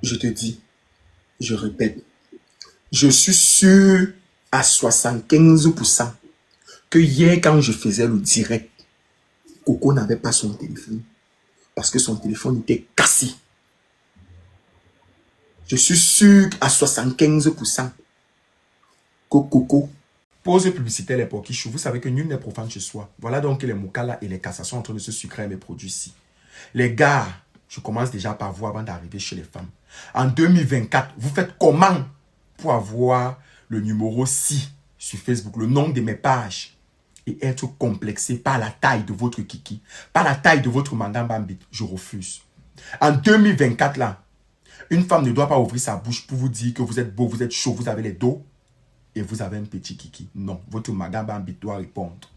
je te dis, je répète, je suis sûr à 75% que hier, quand je faisais le direct, Coco n'avait pas son téléphone parce que son téléphone était cassé. Je suis sûr à 75% que Coco. Pause publicitaire, les porquichous. Vous savez que nul n'est profane chez soi. Voilà donc que les Moukala et les Cassa sont en train de se sucrer à mes produits-ci. Les gars, je commence déjà par voir avant d'arriver chez les femmes. En 2024, vous faites comment pour avoir le numéro 6 sur Facebook, le nom de mes pages, et être complexé par la taille de votre kiki, par la taille de votre mandambambit? Je refuse. En 2024, là, une femme ne doit pas ouvrir sa bouche pour vous dire que vous êtes beau, vous êtes chaud, vous avez les dos et vous avez un petit kiki. Non, votre mandambambit doit répondre.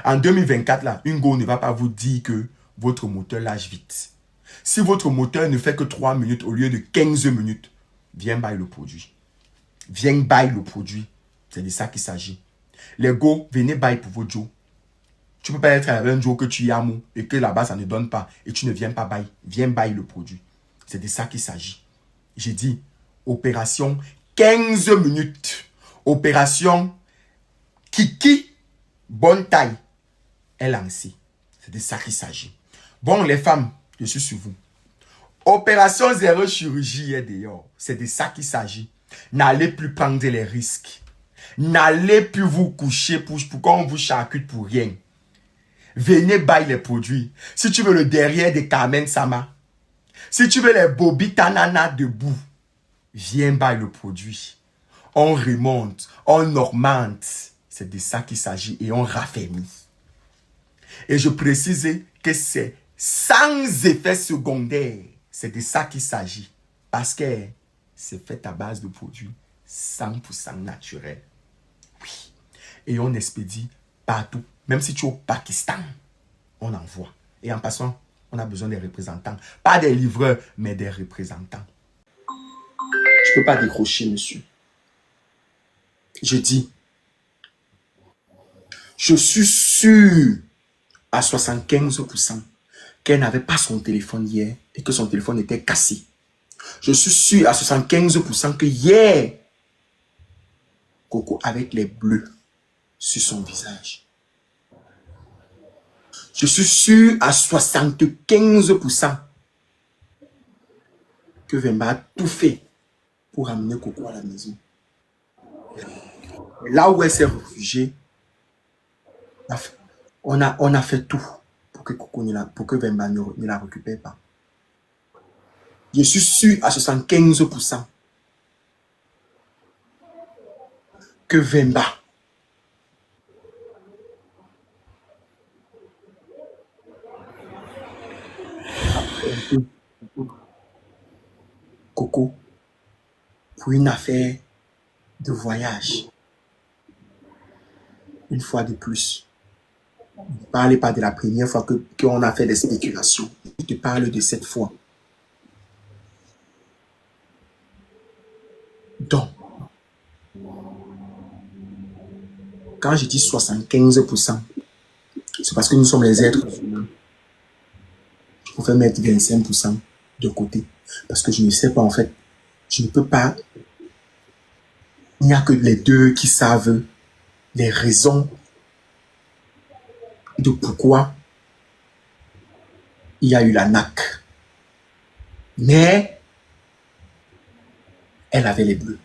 En 2024, là, une go ne va pas vous dire que votre moteur lâche vite. Si votre moteur ne fait que 3 minutes au lieu de 15 minutes, viens bailler le produit. Viens bailler le produit. C'est de ça qu'il s'agit. Les go, venez bailler pour vos Joe. Tu ne peux pas être avec un Joe que tu y as et que là-bas ça ne donne pas et tu ne viens pas bailler. Viens bailler le produit. C'est de ça qu'il s'agit. J'ai dit, opération 15 minutes. Opération Kiki, bonne taille, est lancée. C'est de ça qu'il s'agit. Bon, les femmes, je suis sur vous. Opération zéro chirurgie est dehors. C'est de ça qu'il s'agit. N'allez plus prendre les risques. N'allez plus vous coucher pour qu'on vous charcute pour rien. Venez bailler les produits. Si tu veux le derrière de Carmen Sama, si tu veux les Bobby Tanana debout, viens bailler le produit. On remonte, on augmente. C'est de ça qu'il s'agit et on raffermit. Et je précise que c'est sans effet secondaire. C'est de ça qu'il s'agit. Parce que c'est fait à base de produits 100% naturels. Oui. Et on expédie partout. Même si tu es au Pakistan, on envoie. Et en passant, on a besoin des représentants. Pas des livreurs, mais des représentants. Je ne peux pas décrocher, monsieur. Je dis, je suis sûr à 75% qu'elle n'avait pas son téléphone hier et que son téléphone était cassé. Je suis sûr à 75% que hier, Coco avec les bleus sur son visage. Je suis sûr à 75% que Vemba a tout fait pour amener Coco à la maison. Là où elle s'est réfugiée, on a fait tout pour que Coco pour que Vemba ne la récupère pas. Je suis sûr à 75% que Vemba Coco pour une affaire de voyage. Une fois de plus. Ne parlez pas de la première fois qu'on a fait des spéculations. Je te parle de cette fois. Donc, quand je dis 75%, c'est parce que nous sommes les êtres humains. Je préfère mettre 25% de côté. Parce que je ne sais pas, en fait, je ne peux pas. Il n'y a que les deux qui savent les raisons de pourquoi il y a eu la NAC. Mais elle avait les bleus.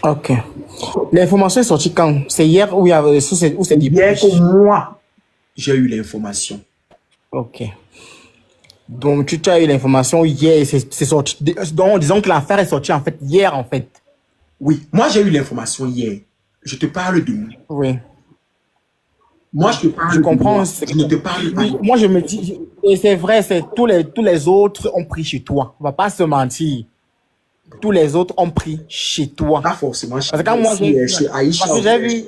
Ok. L'information est sortie quand? C'est hier ou c'est hier que moi, j'ai eu l'information. Ok. Donc, tu as eu l'information hier, c'est sorti. Donc, disons que l'affaire est sortie en fait hier, en fait. Oui, moi j'ai eu l'information hier. Je te parle de moi. Oui. Moi, je te parle je comprends. De moi. Je ne te parle pas. Moi, je me dis, et c'est vrai, c'est tous les autres ont pris chez toi. On va pas se mentir. Tous les autres ont pris chez toi. Pas forcément chez, parce que quand moi, chez Aïcha. Parce que j'ai vu.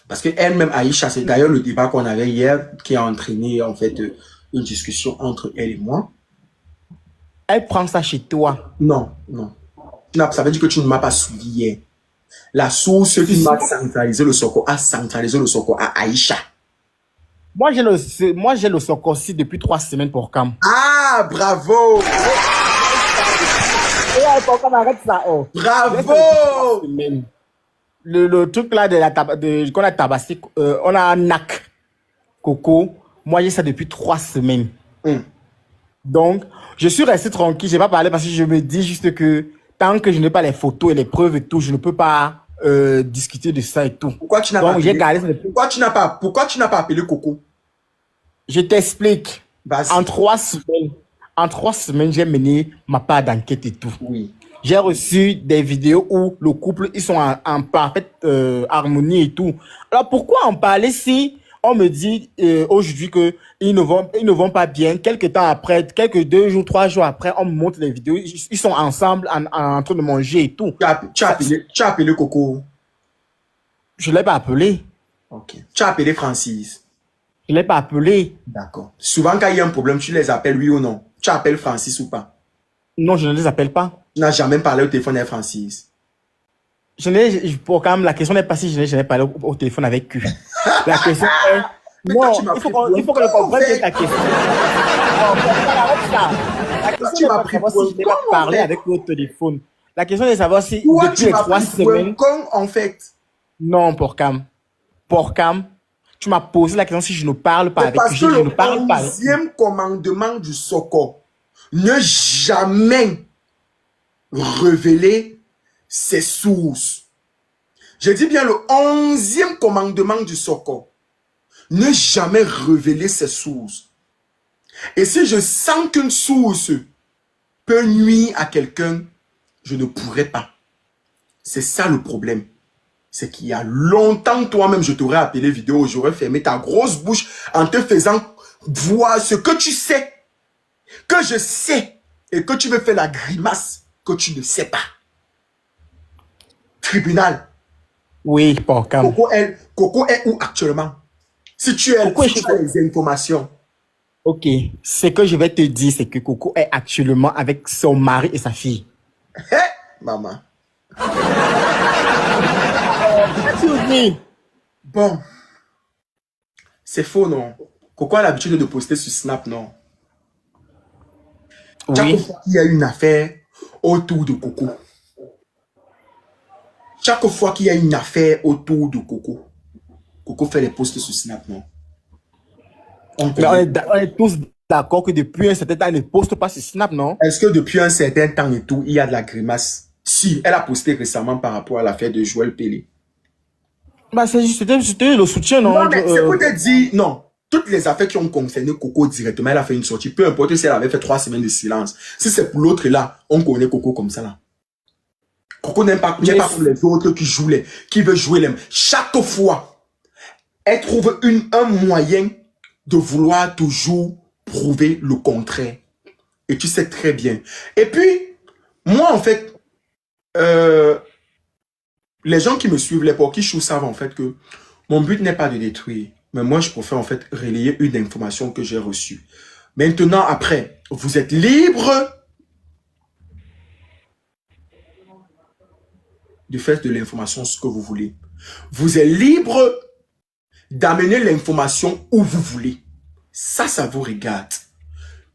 Parce qu'elle-même, Aïcha, c'est d'ailleurs le débat qu'on avait hier qui a entraîné en fait une discussion entre elle et moi. Elle prend ça chez toi. Non, non. Ça veut dire que tu ne m'as pas suivi hier. La source qui m'a centralisé le Soko a centralisé le Soko à Aïcha. Moi, j'ai le Soko aussi depuis 3 semaines pour Cam. Ah! Ah, bravo! Pourquoi on arrête ça? Oh. Bravo! Le truc là qu'on a tabassé, on a un NAC Coco. Moi, j'ai ça depuis 3 semaines. Donc, je suis resté tranquille. Je n'ai pas parlé parce que je me dis juste que tant que je n'ai pas les photos et les preuves et tout, je ne peux pas discuter de ça et tout. Pourquoi tu n'as pas j'ai appelé? gardé ça depuis... Pourquoi tu n'as pas appelé Coco? Je t'explique. Vas-y. En 3 semaines, j'ai mené ma part d'enquête et tout. Oui. J'ai reçu des vidéos où le couple, ils sont en parfaite harmonie et tout. Alors, pourquoi en parler si on me dit aujourd'hui qu'ils ne vont pas bien? Quelques temps après, 2 jours, 3 jours après, on me montre les vidéos. Ils sont ensemble en train de manger et tout. Tu as appelé Coco? Je ne l'ai pas appelé. Ok. Tu as appelé Francis? Je ne l'ai pas appelé. D'accord. Souvent, quand il y a un problème, tu les appelles oui ou non? Tu appelles Francis ou pas? Non, je ne les appelle pas. Tu n'as jamais parlé au téléphone avec Francis? Quand même, la question n'est pas si je n'ai jamais parlé au téléphone avec eux. La question est... Non, il faut que je comprenne bien ta question. La question n'est pas de savoir si je n'ai pas parlé avec eux au téléphone. La question est de savoir si Toi, depuis les 3 semaines... en fait. Non, Porcam, tu m'as posé la question si je ne parle pas avec eux. Je ne parle pas avec eux. Le 11e commandement du Soko, ne jamais révéler ses sources. Je dis bien le 11e commandement du Soko. Ne jamais révéler ses sources. Et si je sens qu'une source peut nuire à quelqu'un, je ne pourrais pas. C'est ça le problème. C'est qu'il y a longtemps, toi-même, je t'aurais appelé vidéo, j'aurais fermé ta grosse bouche en te faisant voir ce que tu sais, que je sais, et que tu veux faire la grimace que tu ne sais pas. Tribunal. Oui, Porcam. Coco est où actuellement? Si tu as les informations. Ok, ce que je vais te dire, c'est que Coco est actuellement avec son mari et sa fille. Hé, maman. Bon. C'est faux, non? Coco a l'habitude de poster sur Snap, non? Chaque fois qu'il y a une affaire autour de Coco. Chaque fois qu'il y a une affaire autour de Coco. Coco fait les posts sur Snap, non? Mais on est tous d'accord que depuis un certain temps, elle ne poste pas sur Snap, non? Est-ce que depuis un certain temps et tout, il y a de la grimace? Si, elle a posté récemment par rapport à l'affaire de Joël Pélé. Bah, c'était le soutien, non? Non, mais c'est pour te dire, non. Toutes les affaires qui ont concerné Coco directement, elle a fait une sortie. Peu importe si elle avait fait 3 semaines de silence. Si c'est pour l'autre là, on connaît Coco comme ça là. Coco n'aime pas comme les autres qui veulent jouer les... Chaque fois, elle trouve un moyen de vouloir toujours prouver le contraire. Et tu sais très bien. Et puis, moi en fait, les gens qui me suivent, les Porky-Chou savent en fait que mon but n'est pas de détruire. Mais moi, je préfère en fait relayer une information que j'ai reçue. Maintenant, après, vous êtes libre de faire de l'information ce que vous voulez. Vous êtes libre d'amener l'information où vous voulez. Ça vous regarde.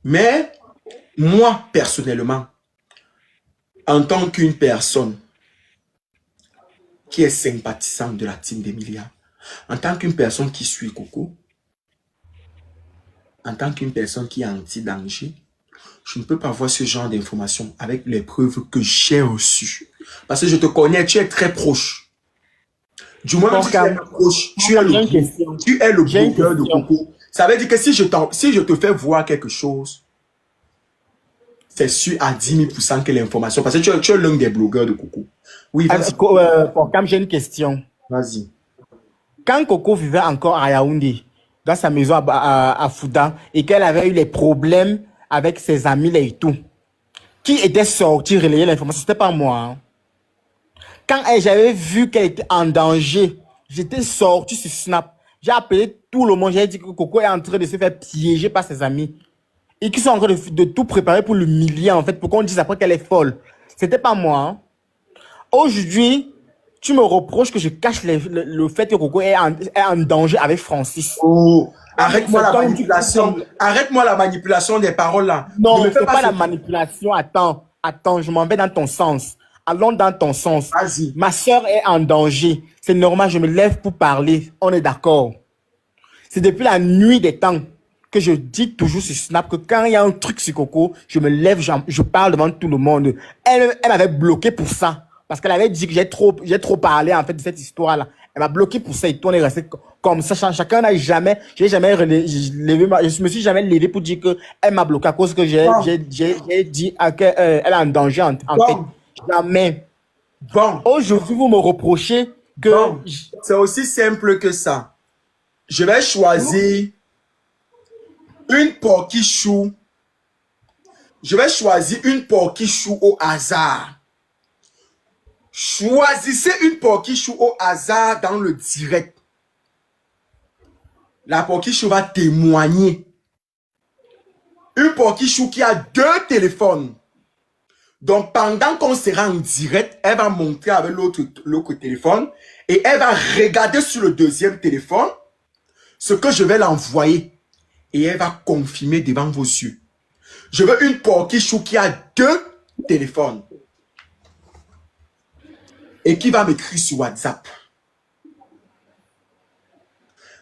Mais moi, personnellement, en tant qu'une personne qui est sympathisante de la team d'Emilia, en tant qu'une personne qui suit Coco, en tant qu'une personne qui est anti-danger, je ne peux pas voir ce genre d'informations avec les preuves que j'ai reçues. Parce que je te connais, tu es très proche. Du moins, tu es proche. Tu es le blogueur de Coco. Ça veut dire que si je te fais voir quelque chose, c'est sûr à 10 000% que l'information... Parce que tu es l'un des blogueurs de Coco. Oui, vas-y. Porcam, j'ai une question. Vas-y. Quand Coco vivait encore à Yaoundé, dans sa maison à Fouda, et qu'elle avait eu les problèmes avec ses amis là et tout, qui était sorti relayer l'information? C'était pas moi. Hein. Quand j'avais vu qu'elle était en danger, j'étais sorti sur Snap. J'ai appelé tout le monde. J'ai dit que Coco est en train de se faire piéger par ses amis. Et qu'ils sont en train de tout préparer pour l'humilier, en fait, pour qu'on dise après qu'elle est folle. C'était pas moi. Hein. Aujourd'hui, tu me reproches que je cache le fait que Coco est en danger avec Francis. Oh, Arrête-moi C'est la toi, manipulation. Arrête-moi la manipulation des paroles là. Ne Non, me fais c'est pas la ce- manipulation. Attends, je m'en vais dans ton sens. Allons dans ton sens. Vas-y. Ma soeur est en danger. C'est normal, je me lève pour parler. On est d'accord. C'est depuis la nuit des temps que je dis toujours sur Snap que quand il y a un truc sur Coco, je me lève, je parle devant tout le monde. Elle m'avait bloqué pour ça. Parce qu'elle avait dit que j'ai trop parlé en fait de cette histoire-là. Elle m'a bloqué pour ça et tout, on est resté comme ça. Chacun n'a jamais, je me suis jamais levé pour dire que elle m'a bloqué à cause que j'ai dit qu'elle est en danger en fait. Bon, Jamais. bon, Aujourd'hui, vous me reprochez que bon. C'est aussi simple que ça. Je vais choisir une porquichou. Je vais choisir une porquichou au hasard. Choisissez une porquichou au hasard dans le direct. La porquichou va témoigner. Une porquichou qui a 2 téléphones. Donc, pendant qu'on sera en direct, elle va monter avec l'autre téléphone et elle va regarder sur le deuxième téléphone ce que je vais l'envoyer. Et elle va confirmer devant vos yeux. Je veux une porquichou qui a 2 téléphones. Et qui va m'écrire sur WhatsApp.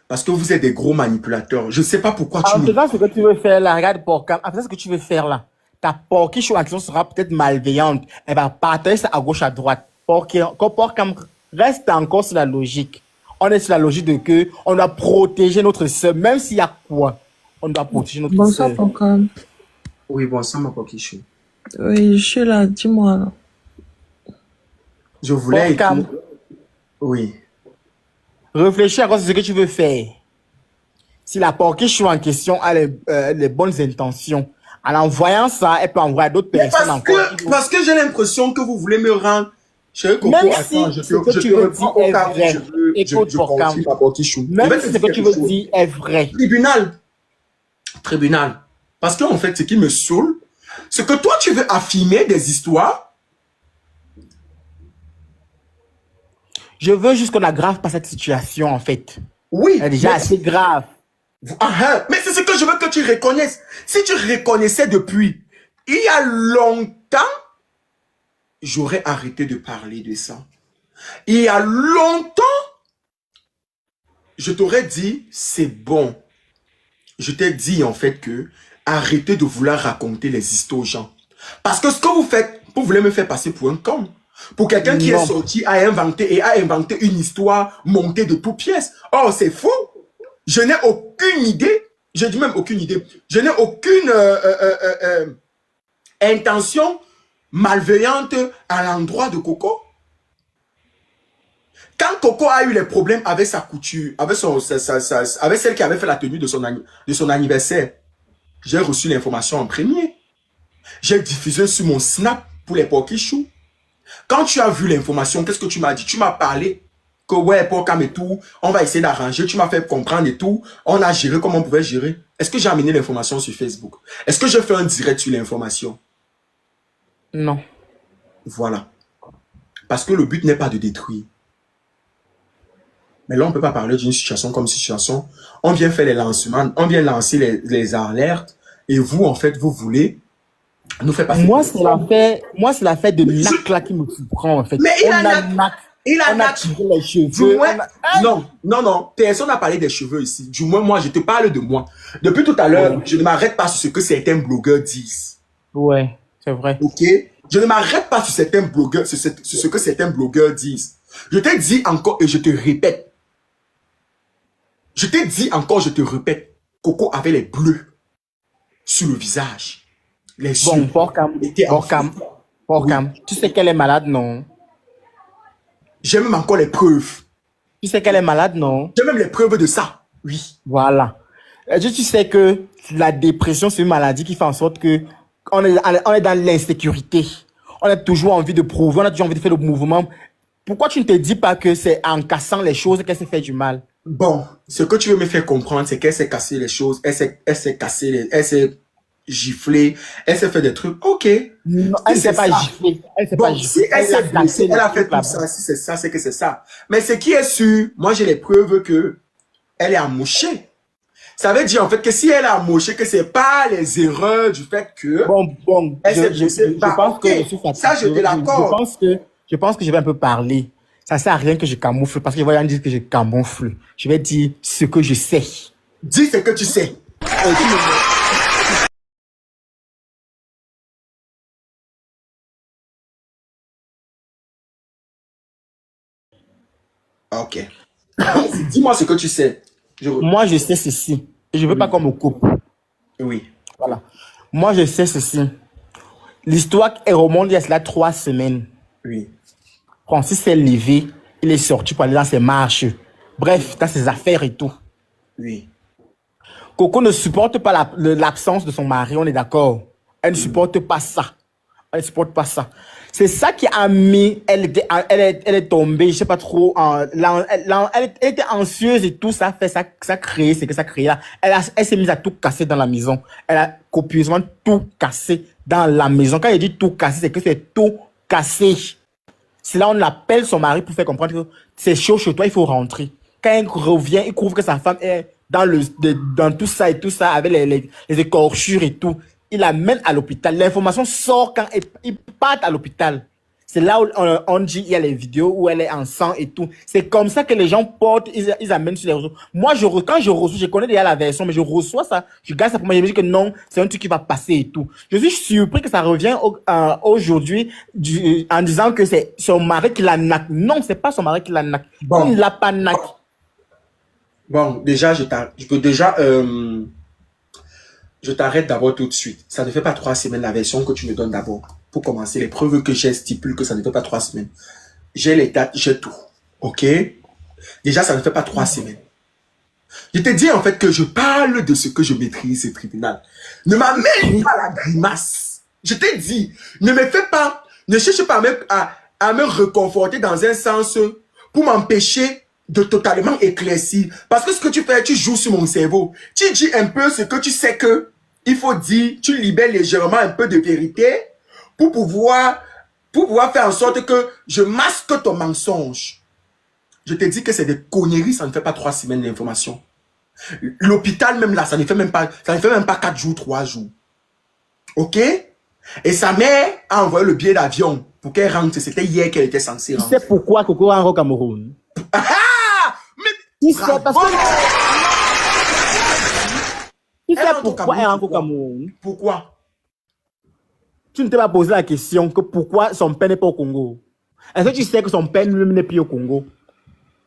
Parce que vous êtes des gros manipulateurs. Je ne sais pas pourquoi tu en faisant ce que tu veux faire là, regarde Porcam, en faisant ce que tu veux faire là, ta porquichou action sera peut-être malveillante. Elle va partager ça à gauche, à droite. Porcam reste encore sur la logique. On est sur la logique de que on doit protéger notre sœur, même s'il y a quoi. On doit protéger notre Bonsoir, sœur. Pocam. Oui, bonsoir ma porquichou. Oui, je suis là, dis-moi. Là. Je voulais Porcam, écrire... Oui. réfléchis à quoi c'est ce que tu veux faire. Si la porquichou en question a les bonnes intentions, en envoyant ça, elle peut envoyer à d'autres personnes encore. Parce que j'ai l'impression que vous voulez me rendre... Chérie Coco, Même attends, si je ce que te tu veux reprends dire au est cas où vrai, je écoute, Porcam. confie ma porquichou. Je Même vais te si ce dire que tu quelque veux chose. dire est vrai. Tribunal. Tribunal. Parce qu'en fait, ce qui me saoule, c'est que toi, tu veux affirmer des histoires. Je veux juste qu'on aggrave pas cette situation, en fait. Oui. Elle est déjà mais- assez grave. Mais c'est ce que je veux que tu reconnaisses. Si tu reconnaissais depuis il y a longtemps, j'aurais arrêté de parler de ça. Il y a longtemps, je t'aurais dit, c'est bon. Je t'ai dit en fait que arrêtez de vouloir raconter les histoires aux gens. Parce que ce que vous faites, vous voulez me faire passer pour un con. Pour quelqu'un qui Non. est sorti a inventé une histoire montée de toutes pièces. Oh, c'est faux. Je n'ai aucune idée. Je dis même aucune idée. Je n'ai aucune intention malveillante à l'endroit de Coco. Quand Coco a eu les problèmes avec sa couture, avec celle qui avait fait la tenue de son anniversaire, j'ai reçu l'information en premier. J'ai diffusé sur mon Snap pour les porquichous. Quand tu as vu l'information, qu'est-ce que tu m'as dit? Tu m'as parlé que ouais, Porcam et tout, on va essayer d'arranger. Tu m'as fait comprendre et tout. On a géré comme on pouvait gérer. Est-ce que j'ai amené l'information sur Facebook? Est-ce que j'ai fait un direct sur l'information? Non. Voilà. Parce que le but n'est pas de détruire. Mais là, on ne peut pas parler d'une situation comme situation. On vient faire les lancements, on vient lancer les alertes. Et vous, en fait, vous voulez nous faire passer. Moi, c'est l'affaire de Nac là qui me surprend, en fait. Mais il on a Nac. On a tiré les cheveux. Du moins, on a- non, personne n'a parlé des cheveux ici. Du moins, moi, je te parle de moi. Depuis tout à l'heure, Ouais. je ne m'arrête pas sur ce que certains blogueurs disent. Ouais, c'est vrai. Ok? Je ne m'arrête pas sur certains blogueurs, sur ce que certains blogueurs disent. Je t'ai dit encore et je te répète. Je t'ai dit encore, je te répète. Coco avait les bleus sur le visage. Les Bon, yeux Porcam, étaient en feu. Porcam, tu sais qu'elle est malade, non? J'ai même encore les preuves. Tu sais qu'elle est malade, non? J'ai même les preuves de ça. Oui. Voilà. Tu sais que la dépression, c'est une maladie qui fait en sorte que on est dans l'insécurité. On a toujours envie de prouver, on a toujours envie de faire le mouvement. Pourquoi tu ne te dis pas que c'est en cassant les choses qu'elle s'est fait du mal? Bon, ce que tu veux me faire comprendre, c'est qu'elle s'est cassé les choses, elle s'est giflée, elle s'est fait des trucs. Ok. Non, Si elle ne c'est s'est pas ça. giflée. Elle s'est Bon, pas si giflée. elle s'est a blessée, cassé elle a les fait trucs tout ça, si c'est ça, c'est que c'est ça. Mais ce qui est sûr, moi j'ai les preuves que elle est amouchée. Ça veut dire en fait que si elle a amoché, que c'est pas les erreurs du fait que Bon, elle s'est poussée. je pense Ok, que je suis ça je fatigué. te l'accorde. Je pense que je vais un peu parler. Ça sert à rien que je camoufle parce que je vais dire que je camoufle. Je vais dire ce que je sais. Dis ce que tu sais. Ok. Vas-y, dis-moi ce que tu sais. Moi, je sais ceci. Et je veux pas Oui, qu'on me coupe. oui, Voilà. Moi, je sais ceci. L'histoire est remonte il y a cela 3 semaines. oui, Francis s'est levé. Il est sorti pour aller dans ses marches. Bref, dans ses affaires et tout. oui. Coco ne supporte pas l'absence de son mari, on est d'accord. Elle ne supporte pas ça. Elle ne supporte pas ça. C'est ça qui a mis, elle est tombée, je sais pas trop, elle était anxieuse et tout, ça fait ça, ça créé, c'est que ça créé là. Elle s'est mise à tout casser dans la maison. Elle a copieusement tout cassé dans la maison. Quand elle dit tout cassé, c'est que c'est tout cassé. C'est là où on appelle son mari pour faire comprendre que c'est chaud chez toi, il faut rentrer. Quand il revient, il trouve que sa femme est dans tout ça et tout ça, avec les écorchures et tout. Il l'amène à l'hôpital. L'information sort quand il part à l'hôpital. C'est là où on dit, il y a les vidéos où elle est en sang et tout. C'est comme ça que les gens portent, ils amènent sur les réseaux. Moi, quand je reçois, je connais déjà la version, mais je reçois ça, je garde ça pour moi, je me dis que non, c'est un truc qui va passer et tout. Je suis surpris que ça revient aujourd'hui en disant que c'est son mari qui la naque. Non, c'est pas son mari qui la naque. Bon, Il l'a pas naque. bon, déjà, je t'arrête d'abord tout de suite. Ça ne fait pas 3 semaines la version que tu me donnes d'abord. Pour commencer, les preuves que j'ai stipulent que ça ne fait pas 3 semaines. J'ai les dates, j'ai tout. Ok? Déjà, ça ne fait pas 3 semaines. Je te dis en fait que je parle de ce que je maîtrise au tribunal. Ne m'amène pas la grimace. Je t'ai dit, ne me fais pas, ne cherche pas à me reconforter dans un sens pour m'empêcher de totalement éclaircir. Parce que ce que tu fais, tu joues sur mon cerveau. Tu dis un peu ce que tu sais que il faut dire, tu libères légèrement un peu de vérité pour pouvoir faire en sorte que je masque ton mensonge. Je te dis que c'est des conneries, ça ne fait pas 3 semaines d'information. L'hôpital même là, ça ne fait même pas 4 jours, 3 jours. Ok? Et sa mère a envoyé le billet d'avion pour qu'elle rentre. C'était hier qu'elle était censée Tu rentrer. sais pourquoi Coco rentre au Cameroun? Ah! Mais Tu sais parce que... Tu sais elle rentre au pourquoi elle rentre au Cameroun. Cameroun? Pourquoi? Tu ne t'es pas posé la question que pourquoi son père n'est pas au Congo? Est-ce que tu sais que son père lui-même n'est plus au Congo?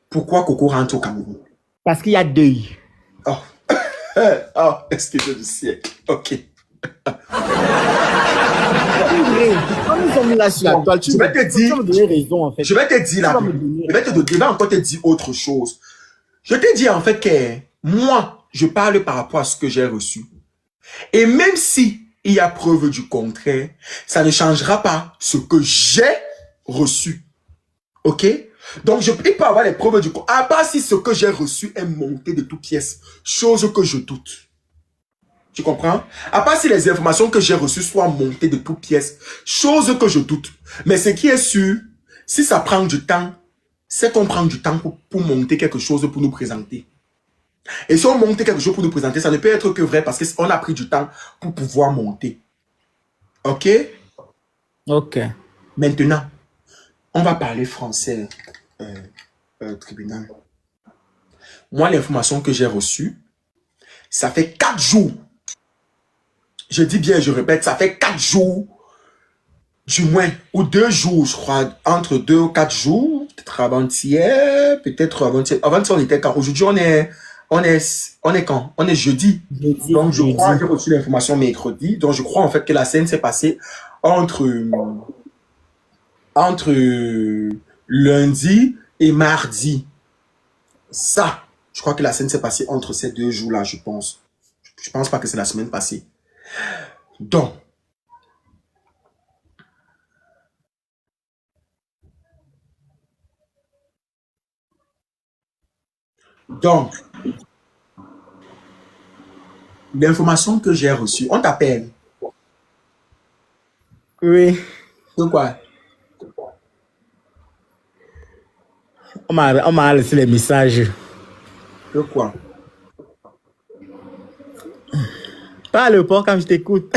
Pourquoi Coco rentre au Cameroun? Parce qu'il y a deuil. Oh. Oh, excusez du siècle. Ok. Quand nous sommes là sur la toile, tu Je vais te dire, me donner raison en fait. je vais te dire là, je vais encore te dire autre chose. Je te dis en fait que moi, je parle par rapport à ce que j'ai reçu. Et même si il y a preuve du contraire, ça ne changera pas ce que j'ai reçu. Ok? Donc, je peux pas avoir les preuves du contraire. À part si ce que j'ai reçu est monté de toutes pièces. Chose que je doute. Tu comprends? À part si les informations que j'ai reçues soient montées de toutes pièces. Chose que je doute. Mais ce qui est sûr, si ça prend du temps, c'est qu'on prend du temps pour monter quelque chose pour nous présenter. Et si on monte quelque chose pour nous présenter, ça ne peut être que vrai parce qu'on a pris du temps pour pouvoir monter. Ok? Ok. Maintenant, on va parler français, tribunal. Moi, l'information que j'ai reçue, ça fait 4 jours. Je dis bien, je répète, ça fait 4 jours, du moins, ou 2 jours, je crois, entre 2 ou 4 jours, peut-être avant-hier, avant-hier, on était quand? Aujourd'hui, on est quand? On est jeudi. Donc, je crois que j'ai reçu l'information mercredi. Donc, je crois en fait que la scène s'est passée entre lundi et mardi. Ça, je crois que la scène s'est passée entre ces 2 jours-là, je pense. Je pense pas que c'est la semaine passée. Donc, l'information que j'ai reçue, on t'appelle. Oui. De quoi? On m'a laissé les messages. De quoi? Parle fort quand je t'écoute.